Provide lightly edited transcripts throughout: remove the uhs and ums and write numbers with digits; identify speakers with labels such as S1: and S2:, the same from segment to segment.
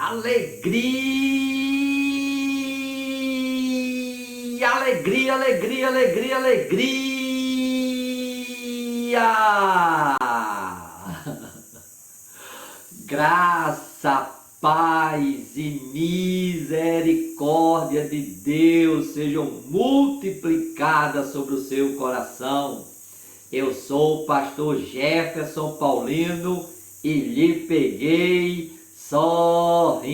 S1: Alegria, alegria, alegria, alegria, alegria! Graça, paz e misericórdia de Deus sejam multiplicadas sobre o seu coração. Eu sou o pastor Jefferson Paulino e lhe peguei sorrindo.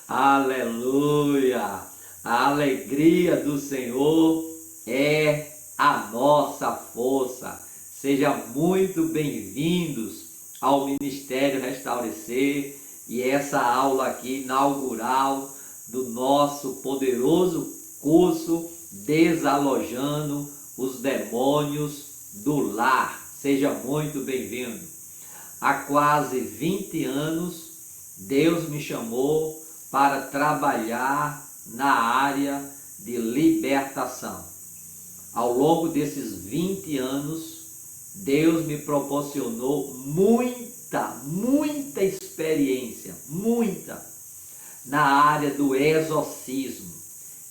S1: Aleluia! A alegria do Senhor é a nossa força. Sejam muito bem-vindos ao Ministério Restaurecer e essa aula aqui inaugural do nosso poderoso curso Desalojando os Demônios do Lar. Seja muito bem-vindo. Há quase 20 anos, Deus me chamou para trabalhar na área de libertação. Ao longo desses 20 anos, Deus me proporcionou muita experiência, na área do exorcismo,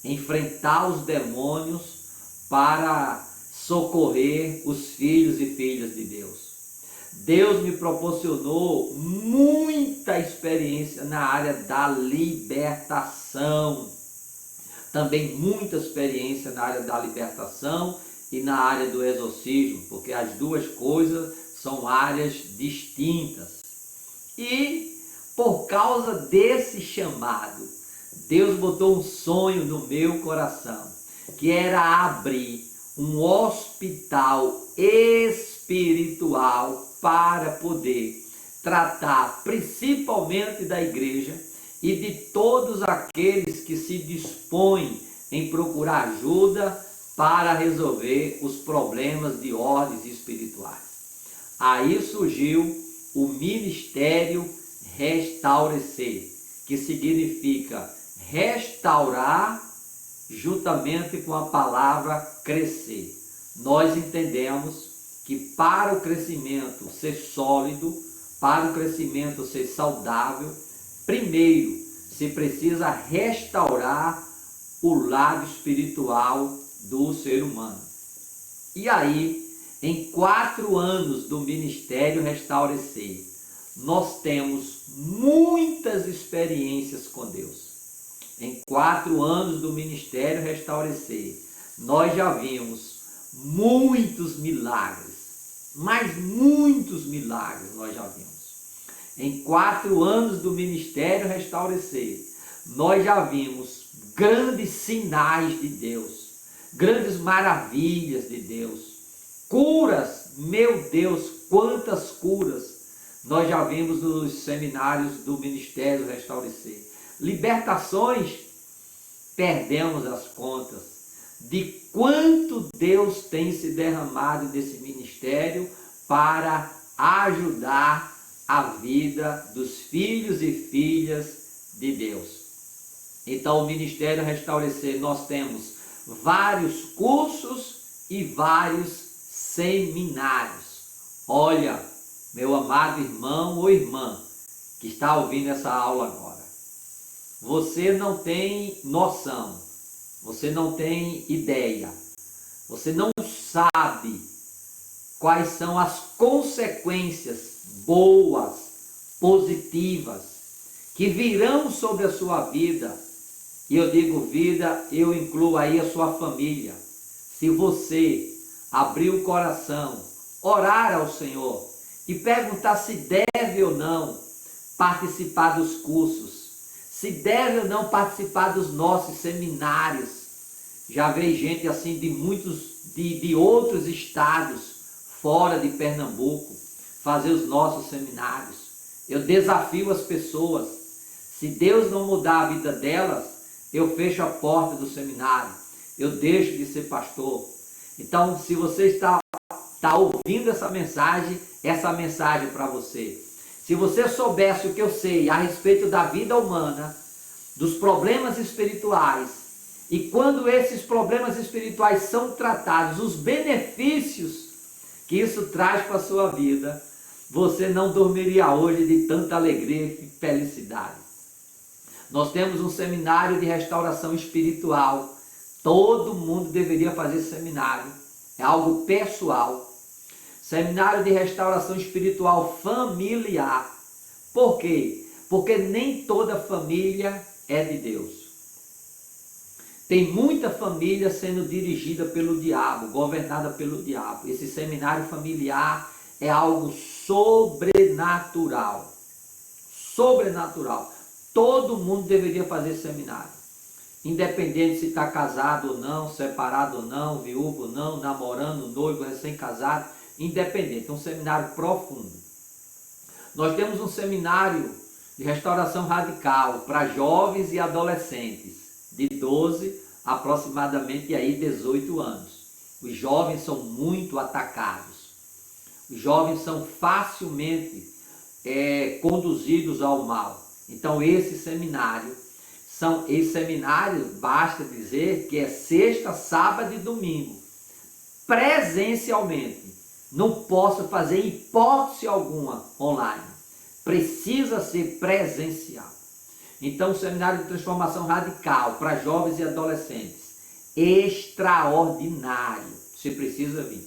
S1: enfrentar os demônios para socorrer os filhos e filhas de Deus. Deus me proporcionou muita experiência na área da libertação. Também muita experiência na área da libertação e na área do exorcismo, porque as duas coisas são áreas distintas. E por causa desse chamado, Deus botou um sonho no meu coração, que era abrir um hospital espiritual para poder tratar principalmente da igreja e de todos aqueles que se dispõem em procurar ajuda para resolver os problemas de ordens espirituais. Aí surgiu o Ministério Restaurecer, que significa restaurar juntamente com a palavra crescer. Nós entendemos que para o crescimento ser sólido, para o crescimento ser saudável, primeiro se precisa restaurar o lado espiritual do ser humano. E aí, em 4 anos do Ministério Restaurecer, nós temos muitas experiências com Deus. Em 4 anos do Ministério Restaurecer, nós já vimos muitos milagres, mas muitos milagres nós já vimos. Em 4 anos do Ministério Restaurecer, nós já vimos grandes sinais de Deus, grandes maravilhas de Deus, curas, meu Deus, quantas curas nós já vimos nos seminários do Ministério Restaurecer. Libertações, perdemos as contas de quanto Deus tem se derramado nesse ministério para ajudar a vida dos filhos e filhas de Deus. Então, o Ministério Restaurecer, nós temos vários cursos e vários seminários. Olha, meu amado irmão ou irmã que está ouvindo essa aula agora, você não tem noção, você não tem ideia, você não sabe quais são as consequências boas, positivas, que virão sobre a sua vida. E eu digo vida, eu incluo aí a sua família. Se você abrir o coração, orar ao Senhor e perguntar se deve ou não participar dos cursos, se deve ou não participar dos nossos seminários. Já veio gente assim de outros estados, fora de Pernambuco, fazer os nossos seminários. Eu desafio as pessoas, se Deus não mudar a vida delas, eu fecho a porta do seminário, eu deixo de ser pastor. Então, se você está ouvindo essa mensagem é para você. Se você soubesse o que eu sei a respeito da vida humana, dos problemas espirituais, e quando esses problemas espirituais são tratados, os benefícios que isso traz para a sua vida, você não dormiria hoje de tanta alegria e felicidade. Nós temos um seminário de restauração espiritual. Todo mundo deveria fazer esse seminário. É algo pessoal. Seminário de restauração espiritual familiar. Por quê? Porque nem toda família é de Deus. Tem muita família sendo dirigida pelo diabo, governada pelo diabo. Esse seminário familiar é algo sobrenatural. Sobrenatural. Todo mundo deveria fazer esse seminário. Independente se está casado ou não, separado ou não, viúvo ou não, namorando, noivo, recém-casado, independente. É um seminário profundo. Nós temos um seminário de restauração radical para jovens e adolescentes, de 12 aproximadamente aí 18 anos. Os jovens são muito atacados. Os jovens são facilmente conduzidos ao mal. Então esse seminário, basta dizer que é sexta, sábado e domingo, presencialmente. Não posso fazer hipótese alguma online. Precisa ser presencial. Então, o seminário de transformação radical para jovens e adolescentes, extraordinário. Você precisa vir.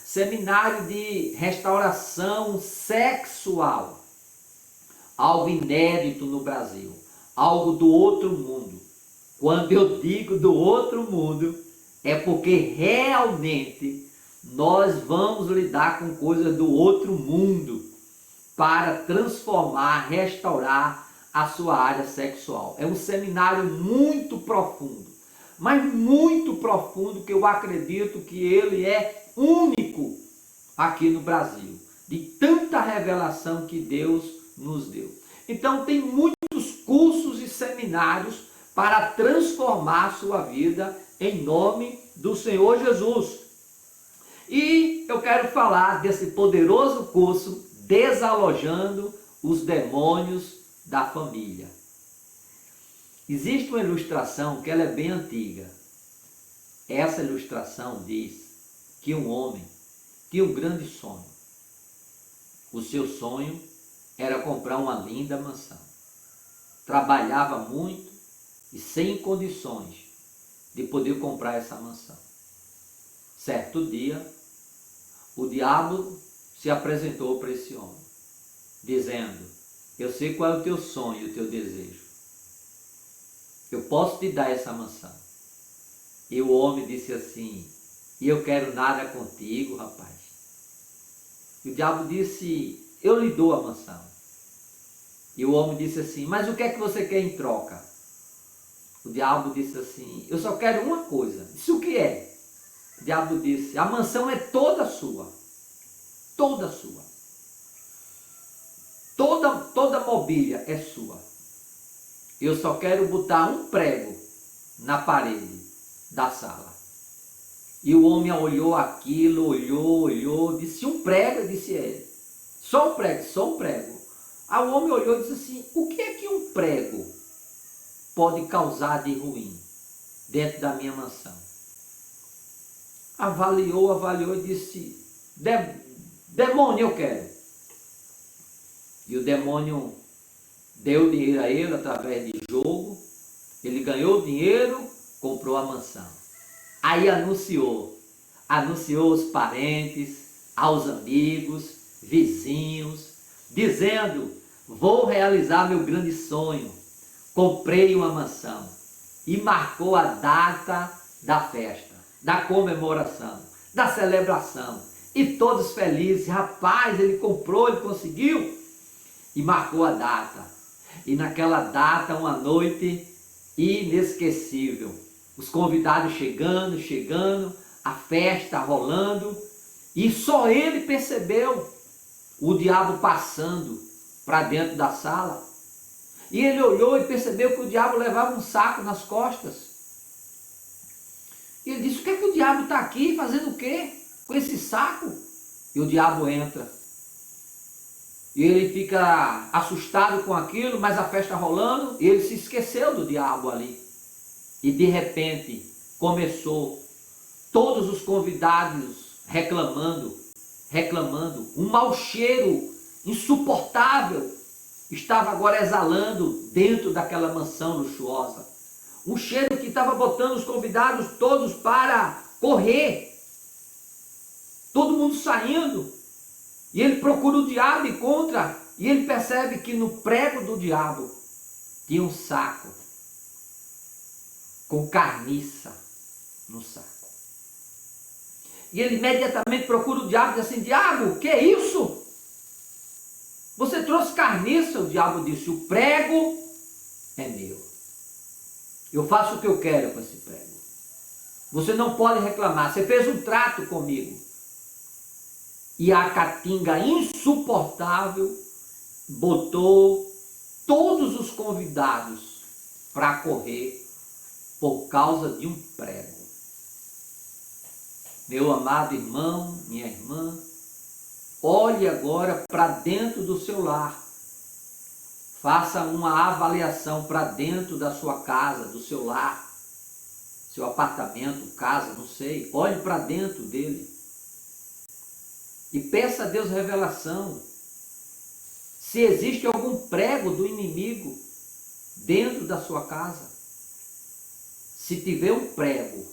S1: Seminário de restauração sexual, algo inédito no Brasil, algo do outro mundo. Quando eu digo do outro mundo, é porque realmente nós vamos lidar com coisas do outro mundo para transformar, restaurar a sua área sexual. É um seminário muito profundo, mas muito profundo, que eu acredito que ele é único aqui no Brasil, de tanta revelação que Deus nos deu. Então tem muitos cursos e seminários para transformar a sua vida em nome do Senhor Jesus. E eu quero falar desse poderoso curso, Desalojando os Demônios da Família. Existe uma ilustração que ela é bem antiga. Essa ilustração diz que um homem tinha um grande sonho. O seu sonho era comprar uma linda mansão. Trabalhava muito e sem condições de poder comprar essa mansão. Certo dia, o diabo se apresentou para esse homem, dizendo: eu sei qual é o teu sonho, o teu desejo. Eu posso te dar essa mansão. E o homem disse assim: e eu quero nada contigo, rapaz. E o diabo disse: eu lhe dou a mansão. E o homem disse assim: mas o que é que você quer em troca? O diabo disse assim: eu só quero uma coisa. Isso o que é? O diabo disse: a mansão é toda sua. Toda sua. Toda mobília é sua. Eu só quero botar um prego na parede da sala. E o homem olhou aquilo, olhou, disse: um prego? Disse ele: só um prego. Aí o homem olhou e disse assim: o que é que um prego pode causar de ruim dentro da minha mansão? Avaliou e disse: demônio, eu quero. E o demônio deu dinheiro a ele através de jogo. Ele ganhou dinheiro, comprou a mansão. Aí anunciou aos parentes, aos amigos, vizinhos, dizendo: vou realizar meu grande sonho. Comprei uma mansão. E marcou a data da festa, da comemoração, da celebração. E todos felizes. Rapaz, ele comprou, ele conseguiu. E marcou a data. E naquela data, uma noite inesquecível. Os convidados chegando, a festa rolando. E só ele percebeu o diabo passando para dentro da sala. E ele olhou e percebeu que o diabo levava um saco nas costas. E ele disse: o que é que o diabo está aqui fazendo o quê? Com esse saco? E o diabo entra. E ele fica assustado com aquilo, mas a festa rolando, e ele se esqueceu do diabo ali. E de repente começou todos os convidados reclamando reclamando. Um mau cheiro insuportável estava agora exalando dentro daquela mansão luxuosa. Um cheiro que estava botando os convidados todos para correr. Todo mundo saindo. E ele procura o diabo e encontra. E ele percebe que no prego do diabo tinha um saco com carniça no saco. E ele imediatamente procura o diabo e diz assim: diabo, que é isso? Você trouxe carniça? O diabo disse: o prego é meu. Eu faço o que eu quero com esse prego. Você não pode reclamar. Você fez um trato comigo. E a caatinga insuportável botou todos os convidados para correr por causa de um prego. Meu amado irmão, minha irmã, olhe agora para dentro do seu lar. Faça uma avaliação para dentro da sua casa, do seu lar, seu apartamento, casa, não sei. Olhe para dentro dele. E peça a Deus revelação. Se existe algum prego do inimigo dentro da sua casa. Se tiver um prego,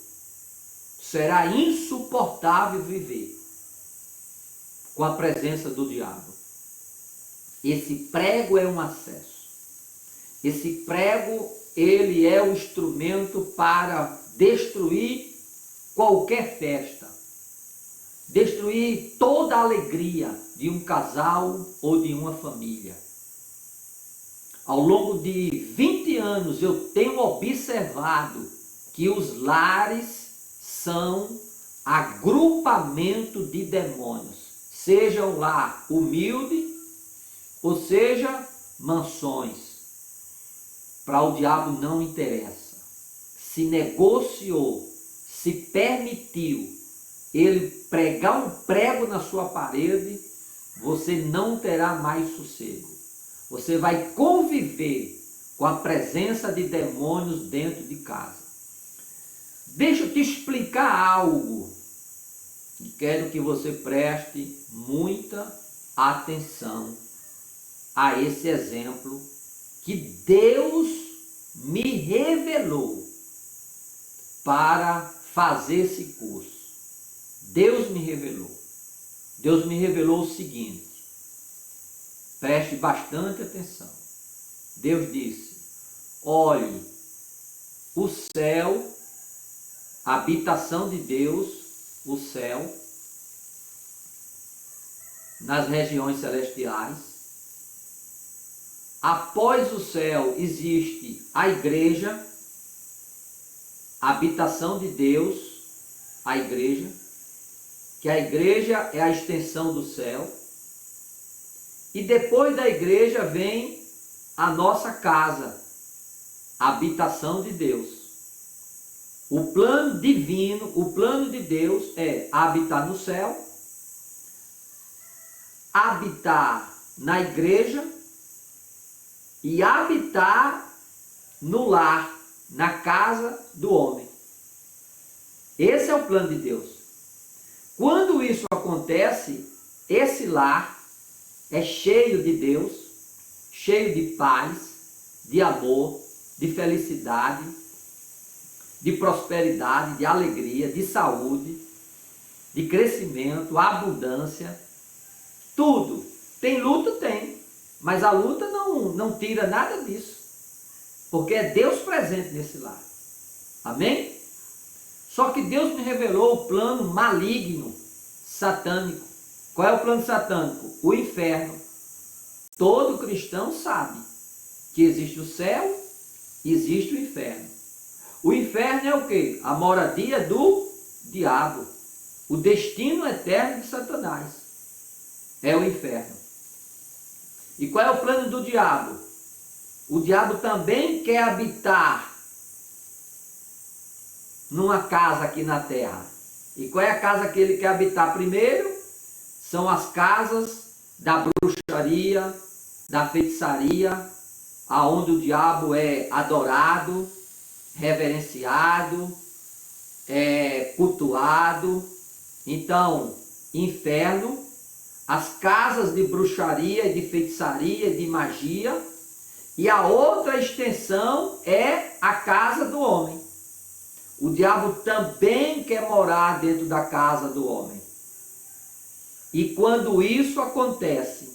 S1: será insuportável viver com a presença do diabo. Esse prego é um acesso. Esse prego, ele é o instrumento para destruir qualquer festa. Destruir toda a alegria de um casal ou de uma família. Ao longo de 20 anos eu tenho observado que os lares são agrupamento de demônios. Seja um lar humilde, ou seja, mansões. Para o diabo não interessa. Se negociou, se permitiu ele pregar um prego na sua parede, você não terá mais sossego. Você vai conviver com a presença de demônios dentro de casa. Deixa eu te explicar algo. E quero que você preste muita atenção a esse exemplo que Deus me revelou para fazer esse curso. Deus me revelou. Deus me revelou o seguinte. Preste bastante atenção. Deus disse: olhe, o céu, a habitação de Deus, o céu, nas regiões celestiais. Após o céu existe a igreja, a habitação de Deus, a igreja, que a igreja é a extensão do céu. E depois da igreja vem a nossa casa, a habitação de Deus. O plano divino, o plano de Deus é habitar no céu, habitar na igreja e habitar no lar, na casa do homem. Esse é o plano de Deus. Quando isso acontece, esse lar é cheio de Deus, cheio de paz, de amor, de felicidade, de prosperidade, de alegria, de saúde, de crescimento, abundância, tudo. Tem luta? Tem, mas a luta não tira nada disso, porque é Deus presente nesse lar. Amém? Só que Deus me revelou o plano maligno, satânico. Qual é o plano satânico? O inferno. Todo cristão sabe que existe o céu e existe o inferno. O inferno é o quê? A moradia do diabo. O destino eterno de Satanás é o inferno. E qual é o plano do diabo? O diabo também quer habitar numa casa aqui na terra. E qual é a casa que ele quer habitar primeiro? São as casas da bruxaria, da feitiçaria, aonde o diabo é adorado, reverenciado, cultuado. Então, inferno, as casas de bruxaria e de feitiçaria e de magia, e a outra extensão é a casa do homem. O diabo também quer morar dentro da casa do homem. E quando isso acontece,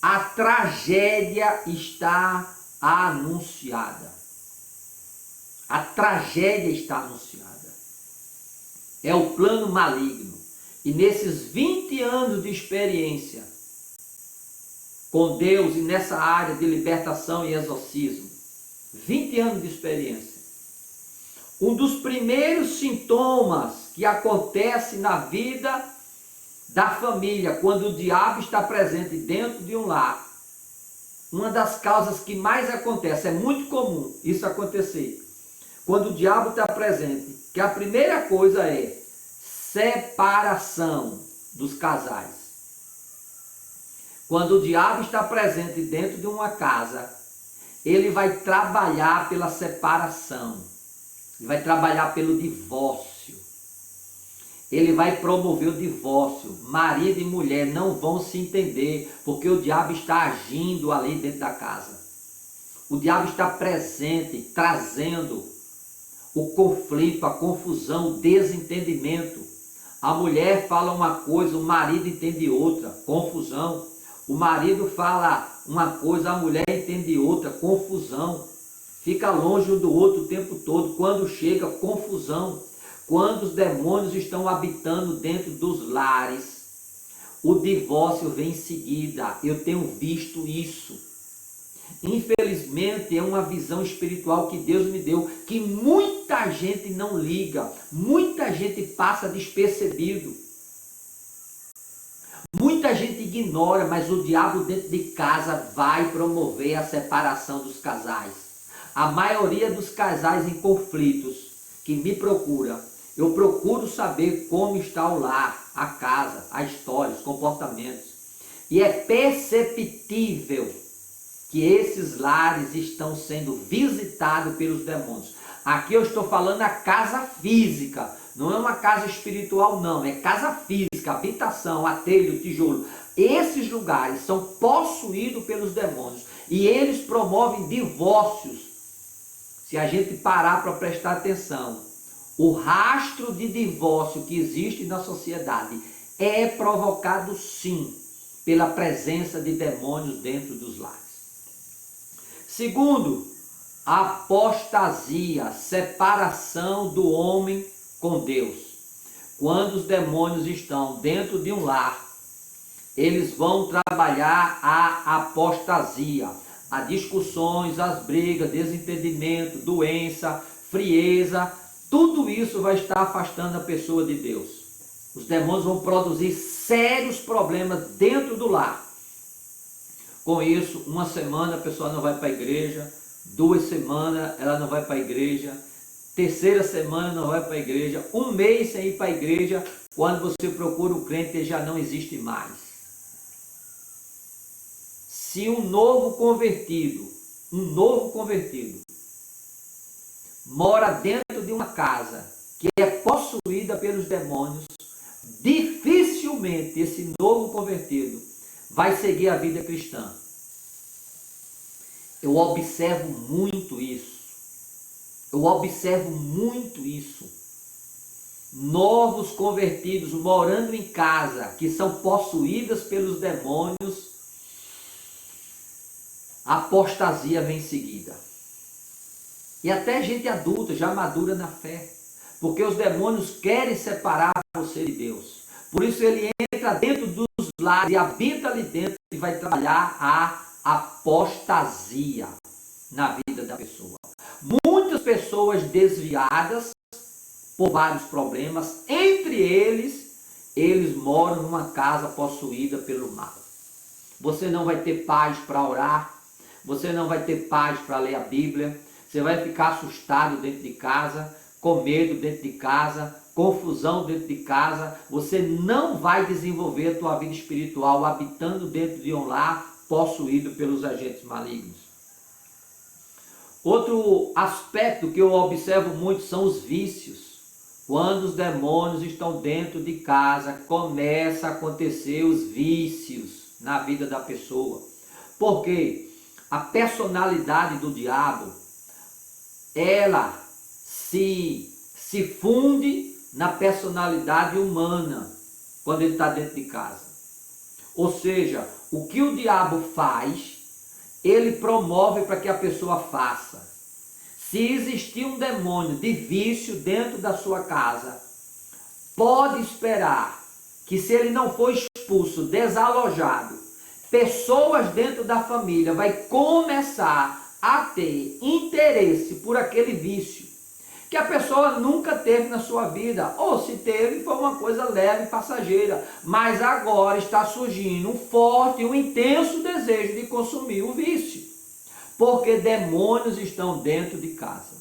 S1: a tragédia está anunciada. A tragédia está anunciada. É o plano maligno. E nesses 20 anos de experiência com Deus e nessa área de libertação e exorcismo, 20 anos de experiência, um dos primeiros sintomas que acontece na vida da família, quando o diabo está presente dentro de um lar, uma das causas que mais acontece, é muito comum isso acontecer, quando o diabo está presente, que a primeira coisa é separação dos casais. Quando o diabo está presente dentro de uma casa, ele vai trabalhar pela separação, ele vai trabalhar pelo divórcio, ele vai promover o divórcio. Marido e mulher não vão se entender, porque o diabo está agindo ali dentro da casa. O diabo está presente, trazendo o conflito, a confusão, o desentendimento. A mulher fala uma coisa, o marido entende outra, confusão. O marido fala uma coisa, a mulher entende outra, confusão. Fica longe um do outro o tempo todo. Quando chega, confusão. Quando os demônios estão habitando dentro dos lares, o divórcio vem em seguida. Eu tenho visto isso. Infelizmente, é uma visão espiritual que Deus me deu, que muita gente não liga, muita gente passa despercebido. Muita gente ignora, mas o diabo dentro de casa vai promover a separação dos casais. A maioria dos casais em conflitos que me procura, eu procuro saber como está o lar, a casa, a história, os comportamentos. E é perceptível que esses lares estão sendo visitados pelos demônios. Aqui eu estou falando a casa física, não é uma casa espiritual não, é casa física, habitação, atelho, tijolo. Esses lugares são possuídos pelos demônios e eles promovem divórcios. Se a gente parar para prestar atenção, o rastro de divórcio que existe na sociedade é provocado sim pela presença de demônios dentro dos lares. Segundo, apostasia, separação do homem com Deus. Quando os demônios estão dentro de um lar, eles vão trabalhar a apostasia, as discussões, as brigas, desentendimento, doença, frieza, tudo isso vai estar afastando a pessoa de Deus. Os demônios vão produzir sérios problemas dentro do lar. Com isso, uma semana a pessoa não vai para a igreja, 2 semanas ela não vai para a igreja, 3ª semana não vai para a igreja, 1 mês sem ir para a igreja, quando você procura o crente ele já não existe mais. Se um novo convertido mora dentro de uma casa que é possuída pelos demônios, dificilmente esse novo convertido vai seguir a vida cristã. Eu observo muito isso. Novos convertidos morando em casa que são possuídas pelos demônios, a apostasia vem em seguida. E até gente adulta, já madura na fé. Porque os demônios querem separar você de Deus. Por isso ele entra dentro dos lares e habita ali dentro e vai trabalhar a apostasia na vida da pessoa. Muitas pessoas desviadas por vários problemas, entre eles moram numa casa possuída pelo mal. Você não vai ter paz para orar, você não vai ter paz para ler a Bíblia, você vai ficar assustado dentro de casa, com medo dentro de casa, confusão dentro de casa, você não vai desenvolver a tua vida espiritual habitando dentro de um lar possuído pelos agentes malignos. Outro aspecto que eu observo muito são os vícios. Quando os demônios estão dentro de casa, começa a acontecer os vícios na vida da pessoa. Porque a personalidade do diabo, ela se funde na personalidade humana quando ele está dentro de casa. Ou seja, o que o diabo faz, ele promove para que a pessoa faça. Se existir um demônio de vício dentro da sua casa, pode esperar que, se ele não for expulso, desalojado, pessoas dentro da família vai começar a ter interesse por aquele vício que a pessoa nunca teve na sua vida, ou se teve foi uma coisa leve e passageira, mas agora está surgindo um forte, um intenso desejo de consumir o vício, porque demônios estão dentro de casa.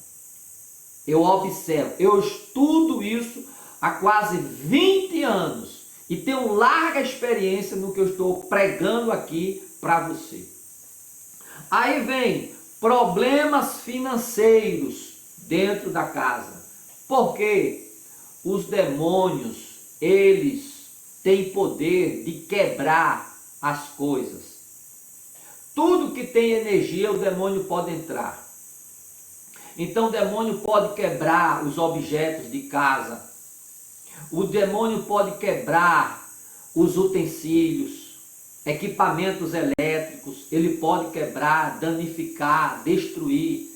S1: Eu observo, eu estudo isso há quase 20 anos e tenho larga experiência no que eu estou pregando aqui para você. Aí vem problemas financeiros dentro da casa, porque os demônios, eles têm poder de quebrar as coisas. Tudo que tem energia, o demônio pode entrar. Então o demônio pode quebrar os objetos de casa, o demônio pode quebrar os utensílios, equipamentos elétricos, ele pode quebrar, danificar, destruir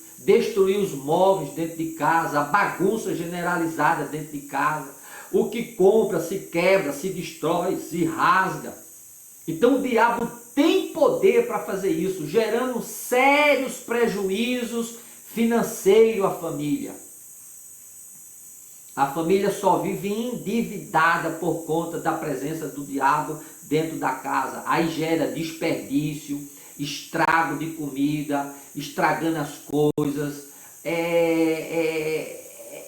S1: os móveis dentro de casa, a bagunça generalizada dentro de casa, o que compra se quebra, se destrói, se rasga. Então o diabo tem poder para fazer isso, gerando sérios prejuízos financeiros à família. A família só vive endividada por conta da presença do diabo dentro da casa. Aí gera desperdício, estrago de comida, estragando as coisas,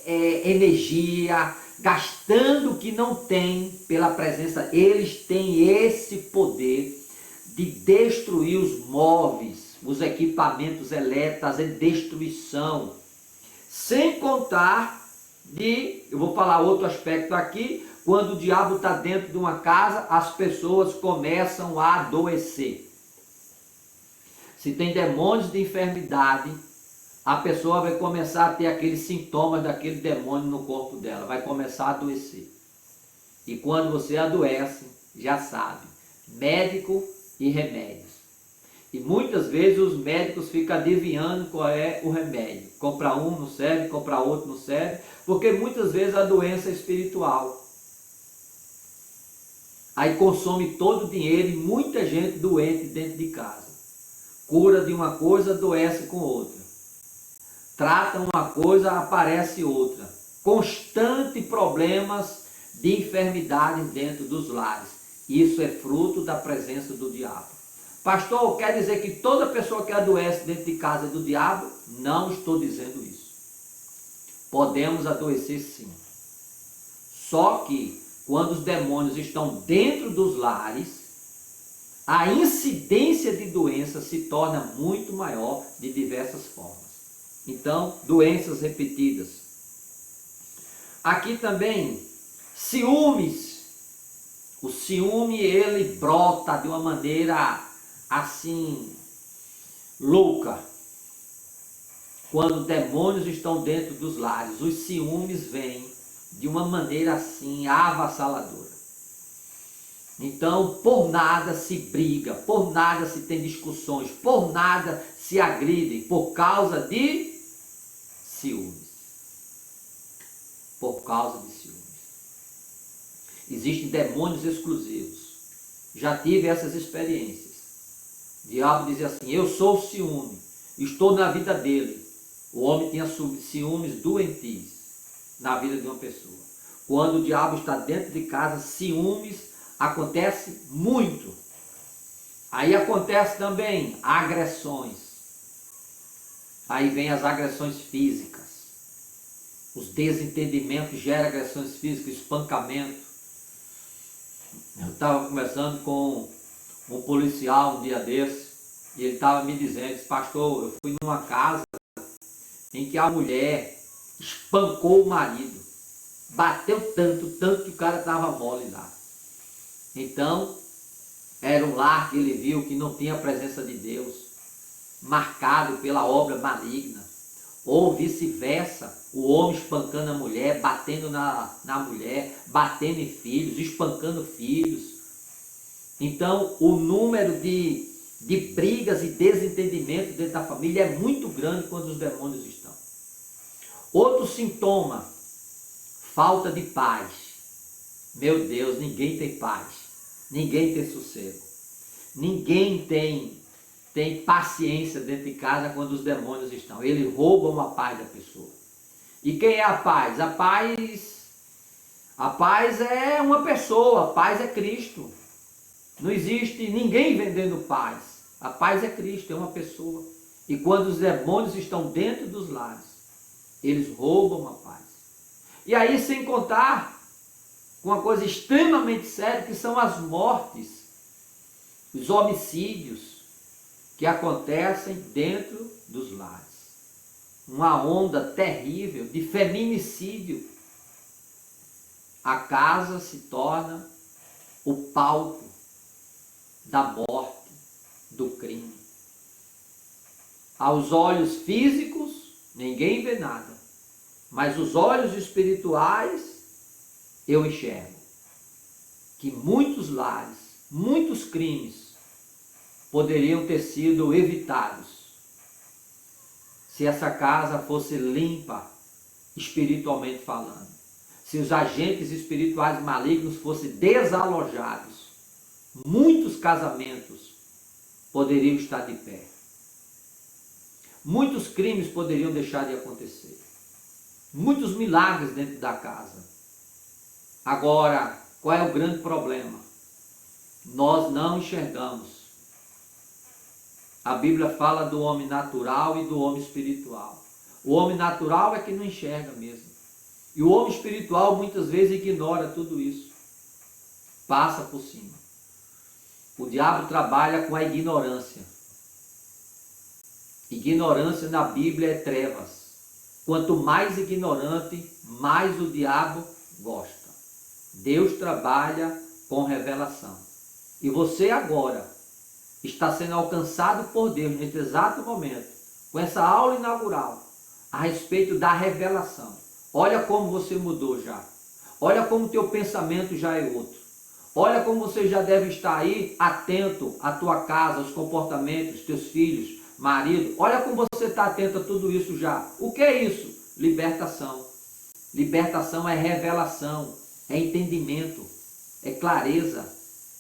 S1: energia, gastando o que não tem pela presença. Eles têm esse poder de destruir os móveis, os equipamentos elétricos, a destruição. Sem contar eu vou falar outro aspecto aqui, quando o diabo está dentro de uma casa, as pessoas começam a adoecer. Se tem demônios de enfermidade, a pessoa vai começar a ter aqueles sintomas daquele demônio no corpo dela, vai começar a adoecer. E quando você adoece, já sabe, médico e remédios. E muitas vezes os médicos ficam adivinhando qual é o remédio. Compra um, não serve, compra outro, não serve, porque muitas vezes a doença é espiritual. Aí consome todo o dinheiro e muita gente doente dentro de casa. Cura de uma coisa, adoece com outra. Trata uma coisa, aparece outra. Constante problemas de enfermidade dentro dos lares. Isso é fruto da presença do diabo. Pastor, quer dizer que toda pessoa que adoece dentro de casa é do diabo? Não estou dizendo isso. Podemos adoecer sim. Só que quando os demônios estão dentro dos lares, a incidência de doença se torna muito maior de diversas formas. Então, doenças repetidas. Aqui também, ciúmes. O ciúme, ele brota de uma maneira assim, louca. Quando demônios estão dentro dos lares, os ciúmes vêm de uma maneira assim, avassaladora. Então, por nada se briga, por nada se tem discussões, por nada se agridem, por causa de ciúmes. Por causa de ciúmes. Existem demônios exclusivos. Já tive essas experiências. O diabo dizia assim, eu sou o ciúme, estou na vida dele. O homem tinha ciúmes doentios na vida de uma pessoa. Quando o diabo está dentro de casa, ciúmes acontece muito. Aí acontece também agressões. Aí vem as agressões físicas. Os desentendimentos geram agressões físicas, espancamento. Eu estava conversando com um policial um dia desse, e ele estava me dizendo, pastor, eu fui numa casa em que a mulher espancou o marido. bateu tanto que o cara estava mole lá. Então, era um lar que ele viu que não tinha a presença de Deus, marcado pela obra maligna. Ou vice-versa, o homem espancando a mulher, batendo na mulher, batendo em filhos, espancando filhos. Então, o número de brigas e desentendimento dentro da família é muito grande quando os demônios estão. Outro sintoma, falta de paz. Meu Deus, ninguém tem paz, ninguém tem sossego, ninguém tem paciência dentro de casa quando os demônios estão. Eles roubam a paz da pessoa. E quem é a paz? A paz é uma pessoa, a paz é Cristo. Não existe ninguém vendendo paz. A paz é Cristo, é uma pessoa. E quando os demônios estão dentro dos lares, eles roubam a paz. E aí, sem contar com uma coisa extremamente séria, que são as mortes, os homicídios que acontecem dentro dos lares. Uma onda terrível de feminicídio. A casa se torna o palco da morte, do crime. Aos olhos físicos, ninguém vê nada. Mas os olhos espirituais, eu enxergo que muitos lares, muitos crimes poderiam ter sido evitados se essa casa fosse limpa, espiritualmente falando. Se os agentes espirituais malignos fossem desalojados, muitos casamentos poderiam estar de pé. Muitos crimes poderiam deixar de acontecer. Muitos milagres dentro da casa. Agora, qual é o grande problema? Nós não enxergamos. A Bíblia fala do homem natural e do homem espiritual. O homem natural é que não enxerga mesmo. E o homem espiritual muitas vezes ignora tudo isso. Passa por cima. O diabo trabalha com a ignorância. Ignorância na Bíblia é trevas. Quanto mais ignorante, mais o diabo gosta. Deus trabalha com revelação. E você agora está sendo alcançado por Deus neste exato momento, com essa aula inaugural, a respeito da revelação. Olha como você mudou já. Olha como teu pensamento já é outro. Olha como você já deve estar aí atento à tua casa, aos comportamentos, teus filhos, marido. Olha como você está atento a tudo isso já. O que é isso? Libertação. Libertação é revelação, é entendimento, é clareza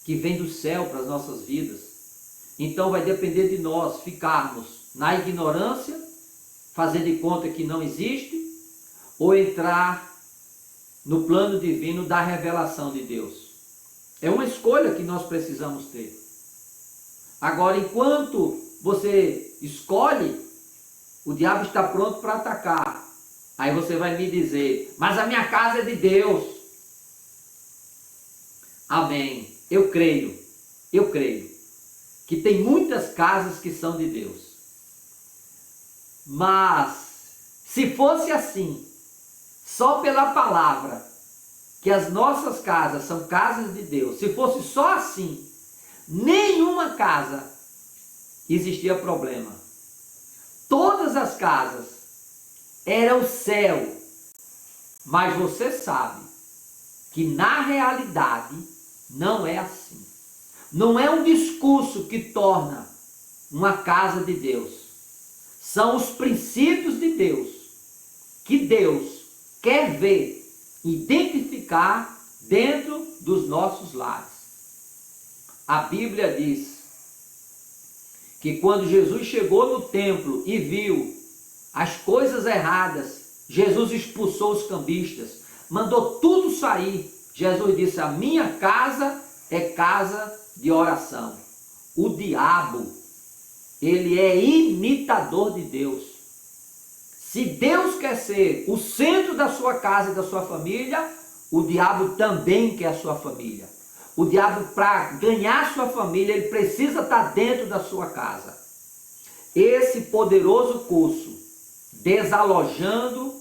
S1: que vem do céu para as nossas vidas. Então vai depender de nós ficarmos na ignorância, fazer de conta que não existe, ou entrar no plano divino da revelação de Deus. É uma escolha que nós precisamos ter. Agora, enquanto você escolhe, o diabo está pronto para atacar. Aí você vai me dizer, mas a minha casa é de Deus. Amém. Eu creio que tem muitas casas que são de Deus. Mas, se fosse assim, só pela palavra, que as nossas casas são casas de Deus, se fosse só assim, nenhuma casa existia problema. Todas as casas eram céu. Mas você sabe que na realidade não é assim. Não é um discurso que torna uma casa de Deus. São os princípios de Deus que Deus quer ver, identificar dentro dos nossos lares. A Bíblia diz que quando Jesus chegou no templo e viu as coisas erradas, Jesus expulsou os cambistas, mandou tudo sair. Jesus disse, a minha casa é casa de oração. O diabo, ele é imitador de Deus. Se Deus quer ser o centro da sua casa e da sua família, o diabo também quer a sua família. O diabo, para ganhar a sua família, ele precisa estar dentro da sua casa. Esse poderoso curso, Desalojando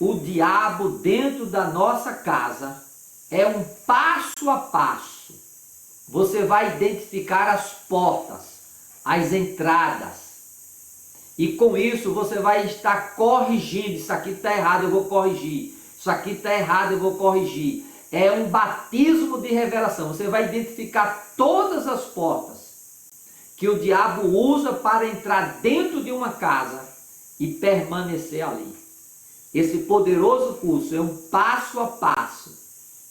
S1: o diabo dentro da nossa casa é um passo a passo. Você vai identificar as portas, as entradas. E com isso você vai estar corrigindo. Isso aqui está errado, eu vou corrigir. Isso aqui está errado, eu vou corrigir. É um batismo de revelação. Você vai identificar todas as portas que o diabo usa para entrar dentro de uma casa e permanecer ali. Esse poderoso curso é um passo a passo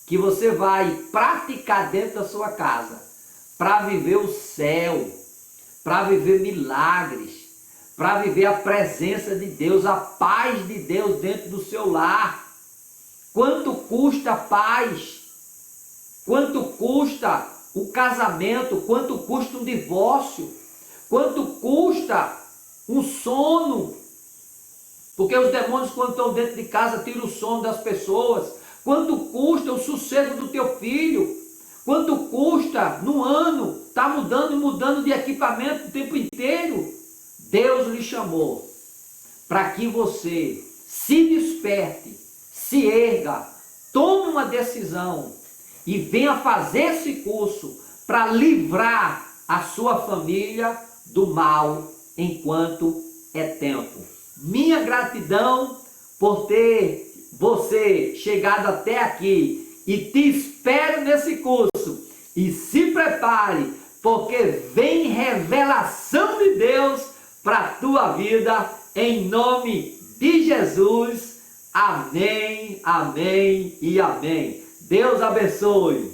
S1: que você vai praticar dentro da sua casa para viver o céu, para viver milagres, para viver a presença de Deus, a paz de Deus dentro do seu lar. Quanto custa a paz? Quanto custa o casamento? Quanto custa um divórcio? Quanto custa um sono? Porque os demônios, quando estão dentro de casa, tiram o sono das pessoas. Quanto custa o sossego do teu filho? Quanto custa no ano? Está mudando e mudando de equipamento o tempo inteiro. Deus lhe chamou para que você se desperte, se erga, tome uma decisão e venha fazer esse curso para livrar a sua família do mal enquanto é tempo. Minha gratidão por ter você chegado até aqui e te espero nesse curso. E se prepare, porque vem revelação de Deus para a tua vida, em nome de Jesus. Amém, amém e amém. Deus abençoe.